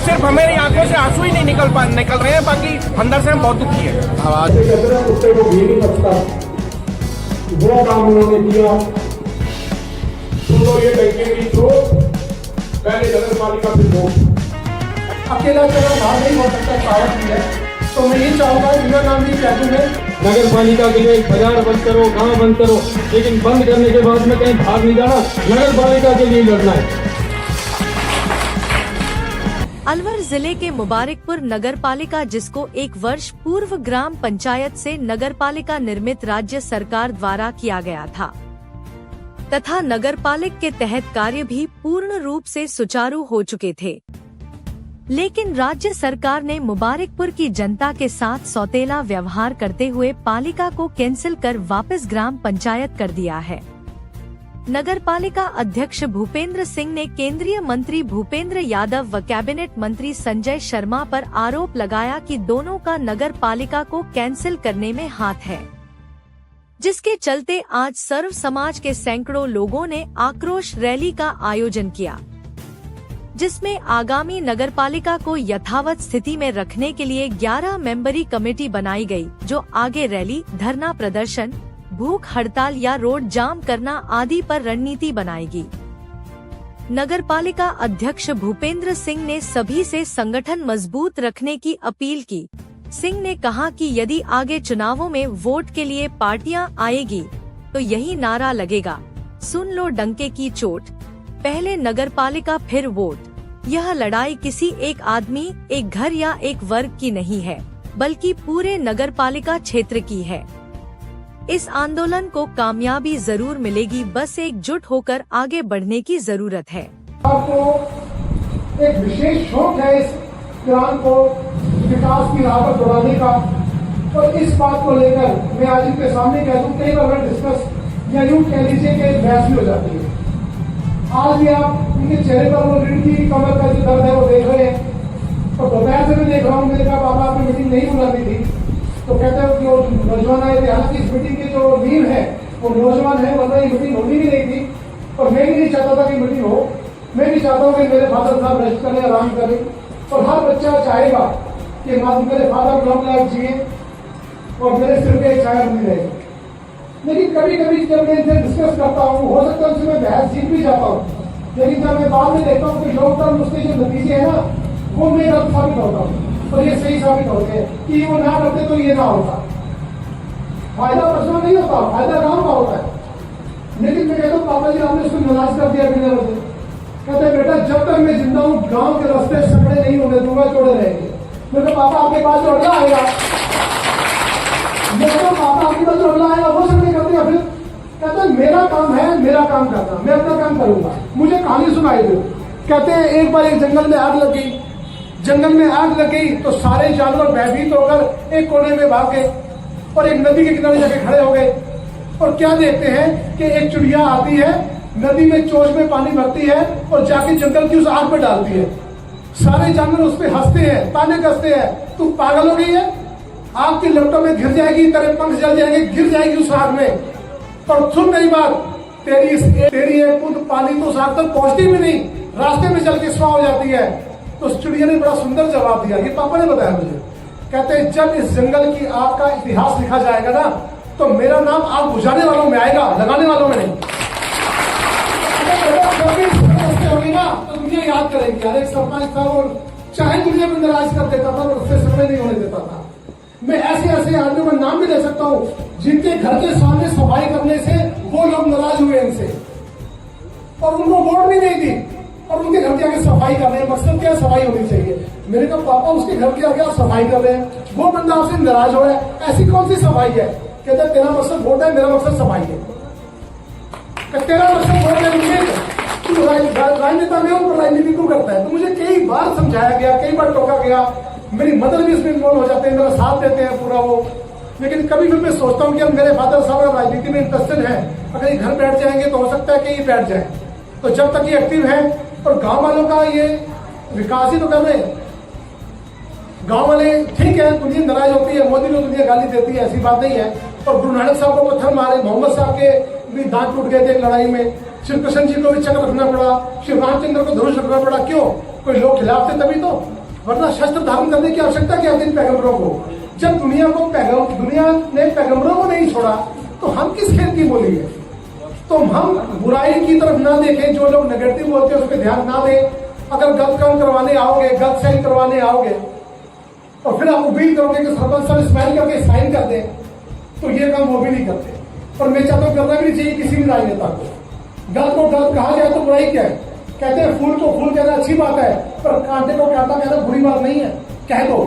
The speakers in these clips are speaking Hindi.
सिर्फ हमारी आंखों से आंसू ही नहीं निकल रहे हैं, बाकी अंदर से हम बहुत दुखी है। कुत्ते को भी नहीं पकता, वो काम उन्होंने किया। सुनो ये टंकी की चोट, पहले नगर पालिका से वोट। अकेला चला बाहर नहीं हो सकता, पावर भी है। तो मैं ये चाहूंगा इंदिरा गांधी कहते हैं नगर पालिका के लिए बाजार बंद करो, गांव बंद करो, लेकिन बंद करने के बाद में कहीं भाग नहीं जाना, नगर पालिका के लिए लड़ना है। अलवर जिले के मुबारकपुर नगर पालिका, जिसको 1 वर्ष पूर्व ग्राम पंचायत से नगर पालिका निर्मित राज्य सरकार द्वारा किया गया था तथा नगर पालिका के तहत कार्य भी पूर्ण रूप से सुचारू हो चुके थे, लेकिन राज्य सरकार ने मुबारकपुर की जनता के साथ सौतेला व्यवहार करते हुए पालिका को कैंसिल कर वापस ग्राम पंचायत कर दिया है। नगर पालिका अध्यक्ष भूपेंद्र सिंह ने केंद्रीय मंत्री भूपेंद्र यादव व कैबिनेट मंत्री संजय शर्मा पर आरोप लगाया कि दोनों का नगर पालिका को कैंसिल करने में हाथ है, जिसके चलते आज सर्व समाज के सैकड़ों लोगों ने आक्रोश रैली का आयोजन किया, जिसमें आगामी नगर पालिका को यथावत स्थिति में रखने के लिए 11 मेंबरी कमेटी बनाई गई, जो आगे रैली, धरना प्रदर्शन, भूख हड़ताल या रोड जाम करना आदि पर रणनीति बनाएगी। नगर पालिका अध्यक्ष भूपेंद्र सिंह ने सभी से संगठन मजबूत रखने की अपील की। सिंह ने कहा कि यदि आगे चुनावों में वोट के लिए पार्टियां आएगी तो यही नारा लगेगा, सुन लो डंके की चोट, पहले नगर पालिका फिर वोट। यह लड़ाई किसी एक आदमी, एक घर या एक वर्ग की नहीं है, बल्कि पूरे नगर पालिका क्षेत्र की है। इस आंदोलन को कामयाबी जरूर मिलेगी, बस एकजुट होकर आगे बढ़ने की जरूरत है। आपको एक विशेष शौक है इस ग्राम को विकास की राह पर दौड़ाने का, और इस बात को लेकर मैं आज इनके सामने कह दूं, कई बार डिस्कस या यूं कह लीजिए कि बहस भी हो जाती है। आज भी आप उनके चेहरे पर वो रीढ़ की कमर का जो दर्द है वो देख रहे हैं। और दोपहर से मैं देख रहा हूँ, मैंने कहा बाबा आपने मीटिंग नहीं बुलानी थी, तो कहते हैं कि वो नौजवान आए थे। हालांकि इस मीटिंग की जो नींव है वो नौजवान है, वरना ये मीटिंग होनी भी नहीं थी, और मैं भी नहीं चाहता था कि मीटिंग हो। मैं भी चाहता हूँ कि मेरे फादर साहब रेस्ट करें, आराम करें, और हर बच्चा चाहेगा कि मेरे फादर लॉन्ग लाइफ जिए और मेरे सिर पे एक छाया बनी रहे। लेकिन कभी कभी जब मैं इनसे डिस्कस करता हूँ, हो सकता है उनसे मैं बहस जीत भी जाता हूँ, लेकिन जब मैं बाद में देखता हूँ कि लॉन्ग टर्म उसके जो नतीजे है ना, वो मैं गलत साबित होता हूँ और ये सही साबित होते हैं कि वो ना करते तो ये ना होता। फायदा पर्सनल नहीं होता, फायदा गांव का होता है। लेकिन मैं कहता हूँ पापा जी आपने उसको नाराज कर दिया बिना वजह। कहते बेटा जब तक मैं जिंदा हूँ गांव के रास्ते सकड़े नहीं होने दूंगा, जोड़े रहेंगे। मैं पापा आपके पास जोड़ना आएगा, मैं तो पापा आपके पास जोड़ना आएगा, वो सब नहीं करते। फिर कहते मेरा काम है, मेरा काम करना, मैं अपना काम करूंगा, मुझे कहानी सुनाई दो। कहते हैं एक बार एक जंगल में आग लगी, जंगल में आग लग गई तो सारे जानवर भयभीत होकर एक कोने में भाग गए और एक नदी के किनारे जाके खड़े हो गए। और क्या देखते हैं कि एक चिड़िया आती है, नदी में चोच में पानी भरती है और जाके जंगल की उस आग पे डालती है। सारे जानवर उस पर हंसते हैं, ताने कसते हैं, तू पागल हो गई है, आग की लपटों में घिर जाएगी, तेरे पंख जल जाएंगे, गिर जाएगी उस आग में। पर सुन मेरी बात, तेरी एक बूंद पानी तो उस आग तक पहुंचती भी नहीं, रास्ते में चल के स्वाह हो जाती है। तो उस चिड़िया ने बड़ा सुंदर जवाब दिया, ये पापा ने बताया मुझे। कहते हैं जब इस जंगल की आग का इतिहास लिखा जाएगा ना, तो मेरा नाम आग बुझाने वालों में आएगा, लगाने वालों में नहीं। होगी ना तो दुनिया याद करेगी, अरे सरपंच था वो चाहे दुनिया में नाराज कर देता था, और उससे समय नहीं होने देता था। मैं ऐसे ऐसे आदमियों का नाम भी ले सकता हूँ जिनके घर के सामने सफाई करने से वो लोग नाराज हुए इनसे और उनको वोट भी नहीं दी, और उनके घर के आगे सफाई कर रहे हैं। मकसद क्या, सफाई होनी चाहिए। मैंने कहा पापा उसके घर के आगे आप सफाई कर रहे हैं, वो बंदा आपसे नाराज हो रहा है, ऐसी कौन सी सफाई है? कहते तेरा मकसद वोट है, मेरा मकसद सफाई है। तेरा मकसद वोट है, तू राजनेता में हूँ, राजनीति क्यों करता है? तो मुझे कई बार समझाया गया, कई बार टोका गया। मेरी मदर भी इसमें इन्वॉल्व हो जाते हैं, मेरा साथ देते हैं पूरा वो। लेकिन कभी भी मैं सोचता हूँ कि अब मेरे फादर साहब राजनीति में इंटरेस्टेड है, अगर ये घर बैठ जाएंगे तो हो सकता है कि ये बैठ जाए। तो जब तक ये एक्टिव है, और गांव वालों का ये विकास ही तो कर रहे हैं। गांव वाले ठीक है, दुनिया नाराज होती है, मोदी को दुनिया गाली देती है, ऐसी बात नहीं है। और गुरु नानक साहब को पत्थर मारे, मोहम्मद साहब के भी दांत टूट गए थे लड़ाई में, श्री कृष्ण जी को भी चक्र रखना पड़ा, श्री रामचंद्र को धनुष रखना पड़ा। क्यों? कोई लोग खिलाफ थे तभी तो। वरना शस्त्र धारण करने की आवश्यकता क्या थी पैगंबरों को? जब दुनिया ने पैगंबरों को नहीं छोड़ा तो हम किस खेल की बोली है? तो हम बुराई की तरफ ना देखें, जो लोग नेगेटिव बोलते हैं उस पर ध्यान ना दें। अगर गलत काम करवाने आओगे, गलत साइन करवाने आओगे और फिर आप उम्मीद करोगे कि सरपंच साहब स्माइल करके साइन कर दें, तो ये काम वो भी नहीं करते। और मैं चाहता हूँ करना भी नहीं चाहिए किसी भी राजनेता को। गलत को गलत कहा जाए तो बुराई क्या है? कहते हैं फूल को फूल कहना अच्छी बात है, पर कांटे को कांटा कहना बुरी बात नहीं है, कह दो।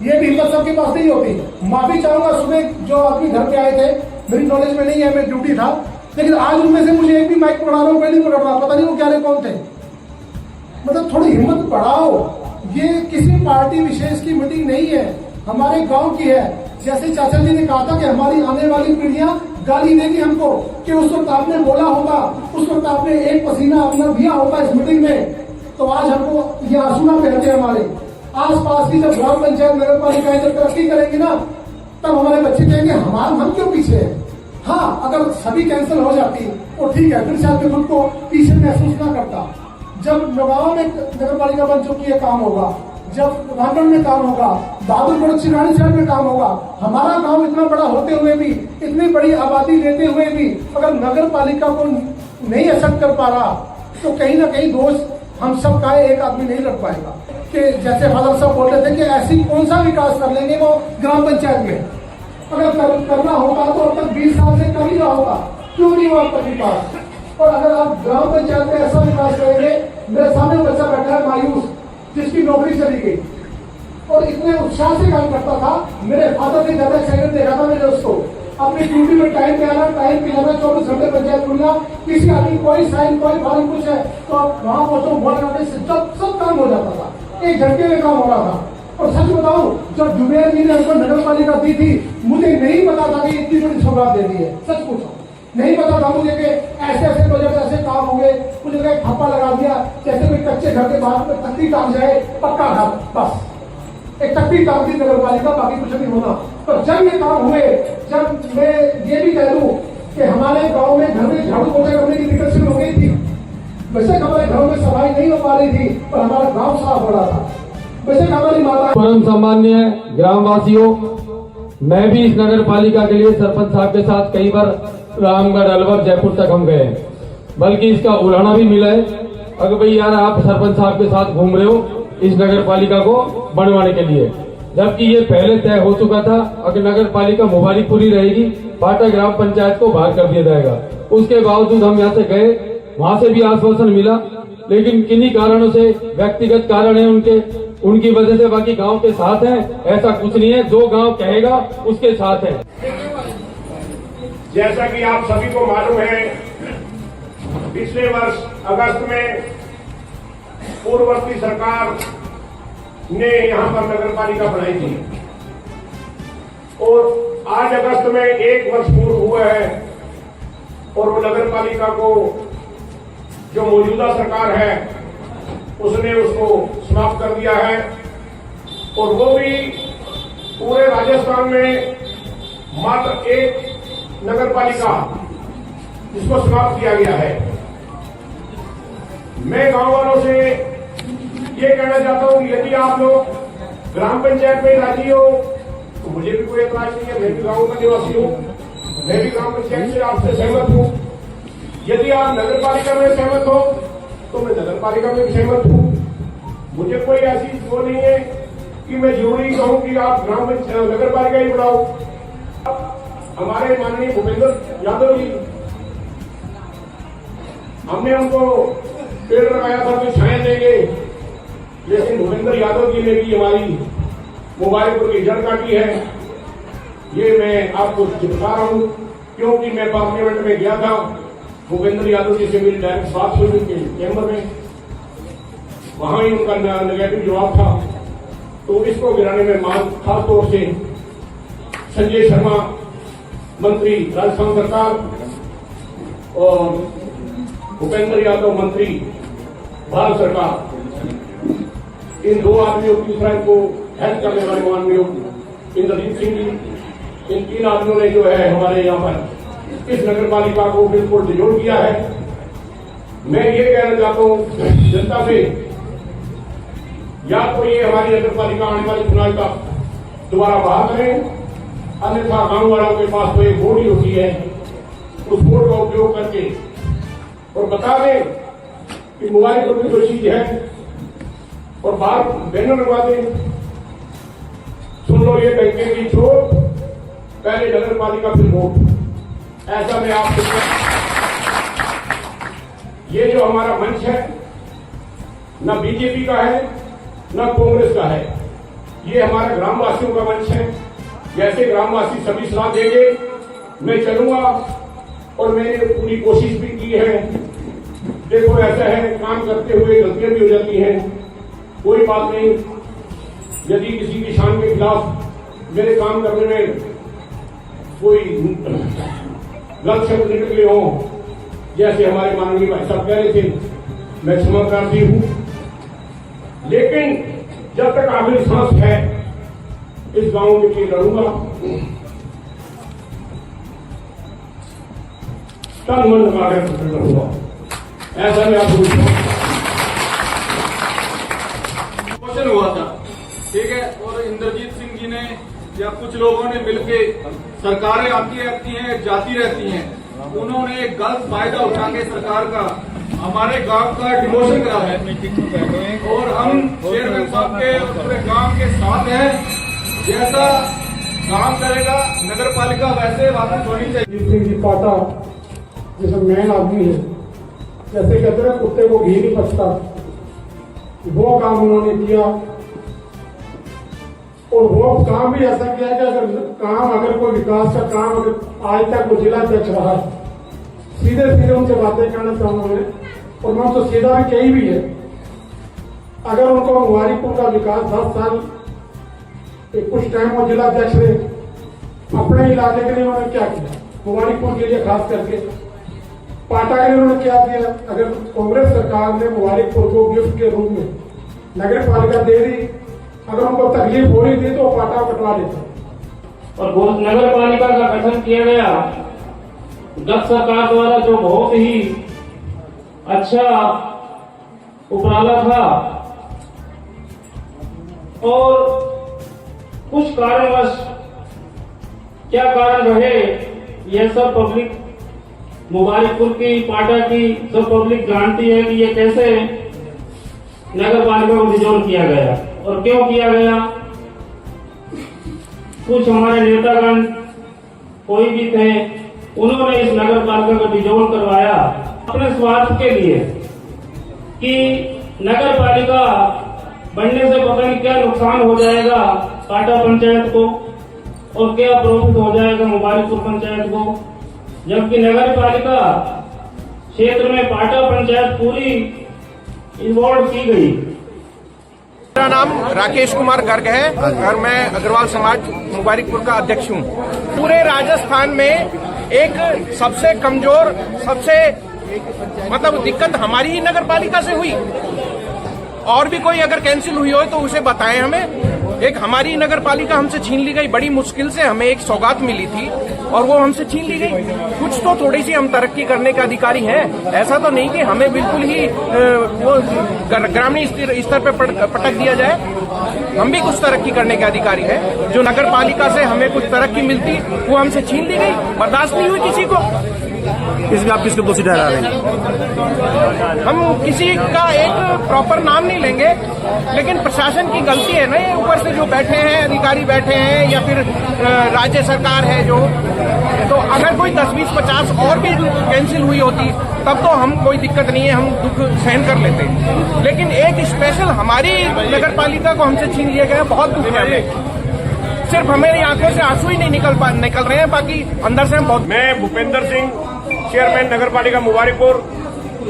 ये भी हिम्मत सबके पास नहीं होती। माफी चाहूंगा, सुबह जो आदमी घर पे आए थे, मेरी नॉलेज में नहीं है, मैं ड्यूटी था, लेकिन आज उनमें से मुझे एक भी माइक पकड़ा रहा हूँ, नहीं पकड़ रहा, पता नहीं वो क्या कौन थे। मतलब थोड़ी हिम्मत बढ़ाओ। ये किसी पार्टी विशेष की मीटिंग नहीं है, हमारे गांव की है। जैसे चाचा जी ने कहा था कि हमारी आने वाली पीढ़ियां गाली देगी हमको कि उस वक्त आपने बोला होगा, उस वक्त आपने एक पसीना अपना दिया होगा इस मीटिंग में, तो आज हमको ये आंसू ना बहते हमारे। आसपास की जब ग्राम पंचायत नगर पालिका जब तरक्की करेंगी ना, तब हमारे बच्चे कहेंगे हम क्यों पीछे है। हाँ, अगर सभी कैंसिल हो जाती तो ठीक है, फिर से आदमी खुद को पीछे महसूस ना करता। जब नगांव में नगर पालिका बन चुकी है, काम होगा, जब रामगढ़ में काम होगा, बहादुरगढ़ चिरानी साइड में काम होगा। हमारा गांव इतना बड़ा होते हुए भी, इतनी बड़ी आबादी लेते हुए भी अगर नगर पालिका को नहीं एक्सेप्ट कर पा रहा, तो कहीं ना कहीं दोष हम सब का एक आदमी नहीं रख पाएगा। कि जैसे फादर साहब बोल रहे थे कि ऐसी कौन सा विकास कर लेंगे वो ग्राम पंचायत में, अगर करना होता तो अब तक 20 साल से कर ही रहा होगा, क्यों नहीं हुआ अब तक विकास। और अगर आप ग्राम पंचायत में ऐसा विकास करेंगे, मेरे सामने बच्चा बैठा है मायूस, जिसकी नौकरी चली गई और इतने उत्साह से काम करता था। मेरे फादर ने ज्यादा सेकंड देखा था मैंने उसको, अपनी ड्यूटी में टाइम पे आना, टाइम पे जाना, 24 घंटे पंचायत खुलना, किसी आदमी कोई साइन कोई फॉर्म कुछ है तो आप वहां पहुंचो, वोट करने से सब काम हो जाता था, 1 घंटे में काम हो रहा था। और सच बताऊं, जब जुबेर जी ने हमको नगर पालिका दी थी, मुझे नहीं पता था कि इतनी बड़ी सौगात दे दी है। सच पूछो, नहीं पता था मुझे कि ऐसे प्रोजेक्ट ऐसे काम होंगे। मुझे लगा ठप्पा लगा दिया, जैसे कोई कच्चे घर के बाहर में तख्ती टांग जाए, पक्का घर, बस एक तख्ती टांग दी नगर पालिका, बाकी कुछ नहीं होना। पर जब ये काम हुए, जब मैं ये भी कह दूं कि हमारे गांव में घर में झाड़ू पोछा करने की दिक्कत शुरू हो गई थी। वैसे हमारे घरों में सफाई नहीं हो पा रही थी, पर हमारा गाँव साफ हो रहा था। वैसे हमारी माता। परम सम्मान्य ग्रामवासियों, मैं भी इस नगर पालिका के लिए सरपंच साहब के साथ कई बार रामगढ़, अलवर, जयपुर तक हम गए, बल्कि इसका उलाहना भी मिला है। अगर भाई यार आप सरपंच साहब के साथ घूम रहे हो इस नगर पालिका को बनवाने के लिए, जबकि ये पहले तय हो चुका था। अगर नगर पालिका मुबारिकपुरी रहेगी, बाटा ग्राम पंचायत को बाहर कर दिया जाएगा। उसके बावजूद हम यहाँ से गए, वहां से भी आश्वासन मिला, लेकिन किन्हीं कारणों से, व्यक्तिगत कारण है उनकी वजह से बाकी गांव के साथ हैं, ऐसा कुछ नहीं है। जो गांव कहेगा उसके साथ है। जैसा कि आप सभी को मालूम है, पिछले वर्ष अगस्त में पूर्ववर्ती सरकार ने यहां पर नगर पालिका बनाई थी और आज अगस्त में 1 वर्ष पूर्ण हुआ है और वो नगर पालिका को जो मौजूदा सरकार है उसने उसको समाप्त कर दिया है और वो भी पूरे राजस्थान में मात्र 1 नगर पालिका जिसको समाप्त किया गया है। मैं गांव वालों से ये कहना चाहता हूं कि यदि आप लोग ग्राम पंचायत में राजी हो तो मुझे भी कोई एतराज नहीं है, मैं भी गांव का निवासी हूं, मैं भी ग्राम पंचायत से आपसे सहमत हूं। यदि आप नगर पालिका में सहमत हो तो मैं नगर पालिका में भी सहमत हूं। मुझे कोई ऐसी वो नहीं है कि मैं जरूरी कहूं कि आप नगर पालिका ही बढ़ाओ। हमारे माननीय भूपेंद्र यादव जी, हमने उनको पेड़ लगाया था कि छाया देंगे, लेकिन भूपेंद्र यादव जी ने भी हमारी मुबारकपुर की जड़ काटी है। ये मैं आपको चिपका रहा हूं क्योंकि मैं पार्लियामेंट में गया था, भूपेंद्र यादव जी से मेरी डायरेक्ट बात हुई उनके चैम्बर में, वहां ही उनका नेगेटिव जवाब था। तो इसको गिराने में खास तौर से संजय शर्मा मंत्री राजस्थान सरकार और भूपेंद्र यादव मंत्री भारत सरकार, इन 2 आदमियों की दूसरा को हेल्प करने वाले माननीय इंद्रजीत सिंह जी, इन 3 आदमियों ने जो है हमारे यहाँ पर इस नगर पालिका को बिल्कुल डिजोल्व किया है। मैं ये कहना चाहता हूँ जनता से या तो ये हमारी नगर पालिका आने वाले चुनाव का दोबारा बहाल करें, अन्यथा गांव वालों के पास तो एक वोट ही होती है, उस वोट का उपयोग करके और बता दें कि मुबारकपुर में कोई चीज है और बाहर बैनर लगवा दें, सुन लो ये टंके की चोट, पहले नगर पालिका फिर वोट। ऐसा मैं आपको, ये जो हमारा मंच है न बीजेपी का है न कांग्रेस का है, ये हमारे ग्रामवासियों का मंच है। जैसे ग्रामवासी सभी सलाह देंगे मैं चलूंगा और मैंने पूरी कोशिश भी की है। देखो ऐसा है, काम करते हुए गलतियां भी हो जाती हैं, कोई बात नहीं। यदि किसी किसान के खिलाफ मेरे काम करने में कोई गलत शब्द निकले हों, जैसे हमारे माननीय भाई साहब कह रहे थे, मैं क्षमा प्रार्थी हूं, लेकिन जब तक आखिरी सांस है इस गांव के लिए लड़ूंगा, तन मन लगाकर लड़ूंगा। ऐसा मैं आपको क्वेश्चन हुआ था, ठीक है, और इंद्रजीत सिंह जी ने या कुछ लोगों ने मिलके, सरकारें आती रहती हैं जाती रहती हैं, उन्होंने एक गलत फायदा उठा के सरकार का हमारे गांव का डिमोशन करा है और हम चेयरमैन साहब के और पूरे गांव के साथ हैं। जैसा काम करेगा नगर पालिका वैसे वापस होनी चाहिए। सिंह जी पाटा जैसे मैन आदमी है, जैसे कहते हैं कुत्ते को घी नहीं पचता, वो काम उन्होंने किया। और वो काम भी ऐसा किया कि अगर कोई विकास का काम अगर आज तक वो जिला अध्यक्ष रहा, सीधे सीधे उनसे बातें करना चाहूंगा मैं, और मैं उनसे सीधा भी कही भी है, अगर उनको मुबारकपुर का विकास 10 साल कुछ टाइम वो जिला अध्यक्ष रहे, अपने इलाके के लिए उन्होंने क्या किया, मुबारकपुर के लिए खास करके पाटा के लिए उन्होंने क्या दिया। अगर कांग्रेस सरकार ने मुबारकपुर को गिफ्ट के रूप में नगर पालिका दे दी, अगर उनको तकलीफ हो रही थी तो पाटा कटवा देता। और नगर पालिका का गठन किया गया गत सरकार द्वारा, जो बहुत ही अच्छा उपराला था, और कुछ कारणवश क्या कारण रहे यह सब पब्लिक, मुबारकपुर की पाटा की सब पब्लिक जानती है कि ये कैसे नगर पालिका को डिजोल्व किया गया और क्यों किया गया। कुछ हमारे नेतागण कोई भी थे, उन्होंने इस नगर पालिका को डिजोल्व करवाया अपने स्वार्थ के लिए कि नगर पालिका बनने से पता नहीं क्या नुकसान हो जाएगा पाटा पंचायत को और क्या प्रॉफिट हो जाएगा मुबारकपुर पंचायत को, जबकि नगर पालिका क्षेत्र में पाटा पंचायत पूरी इन्वॉल्व की गई। मेरा नाम राकेश कुमार गर्ग है और मैं अग्रवाल समाज मुबारकपुर का अध्यक्ष हूँ। पूरे राजस्थान में एक सबसे कमजोर, सबसे मतलब दिक्कत हमारी ही नगर पालिका से हुई। और भी कोई अगर कैंसिल हुई हो तो उसे बताएं हमें। एक हमारी नगर पालिका हमसे छीन ली गई, बड़ी मुश्किल से हमें एक सौगात मिली थी और वो हमसे छीन ली गई। कुछ तो थोड़ी सी हम तरक्की करने के अधिकारी हैं, ऐसा तो नहीं कि हमें बिल्कुल ही वो ग्रामीण स्तर पे पटक दिया जाए। हम भी कुछ तरक्की करने के अधिकारी हैं। जो नगर पालिका से हमें कुछ तरक्की मिलती वो हमसे छीन ली गई, बर्दाश्त नहीं हुई किसी को। इसमें आप किसको दोषी ठहरा रहे हैं? हम किसी का एक प्रॉपर नाम नहीं लेंगे, लेकिन प्रशासन की गलती है ना, ये ऊपर से जो बैठे हैं अधिकारी बैठे हैं या फिर राज्य सरकार है जो, तो अगर कोई 10, 20, 50 और भी कैंसिल हुई होती तब तो हम कोई दिक्कत नहीं है, हम दुख सहन कर लेते। लेकिन एक स्पेशल हमारी नगर पालिका को हमसे छीन लिया गया, बहुत दुख है हमें। सिर्फ हमारी आंखों से आंसू ही नहीं निकल रहे हैं, बाकी अंदर से हम बहुत। मैं भूपेंद्र सिंह, चेयरमैन नगर पालिका मुबारकपुर।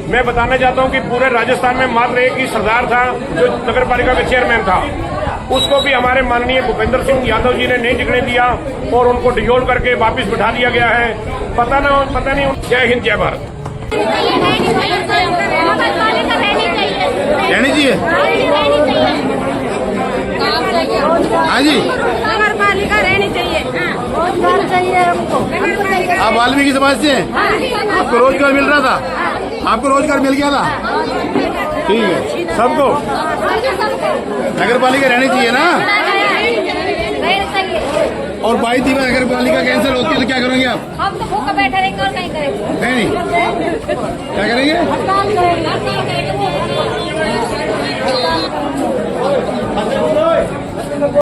मैं बताना चाहता हूं कि पूरे राजस्थान में मात्र एक ही सरदार था जो नगर पालिका का चेयरमैन था। उसको भी हमारे माननीय भूपेंद्र सिंह यादव जी ने नहीं टिकने दिया और उनको डिजोल्व करके वापस बिठा दिया गया है। पता नहीं। जय हिंद, जय भारत। रहनी चाहिए। हाँ जी, नगर पालिका रहनी चाहिए, रोजगार चाहिए हमको। आप वाल्मीकि समाज से हैं? आपको रोजगार मिल रहा था? आपको रोजगार मिल गया था? ठीक है। सबको नगर पालिका रहनी चाहिए ना। और 22 दिवस नगर पालिका कैंसिल होती है तो क्या करोगे आप? हम तो भूख बैठे रहेंगे और कहीं करेंगे नहीं क्या करेंगे? हड़ताल करेंगे।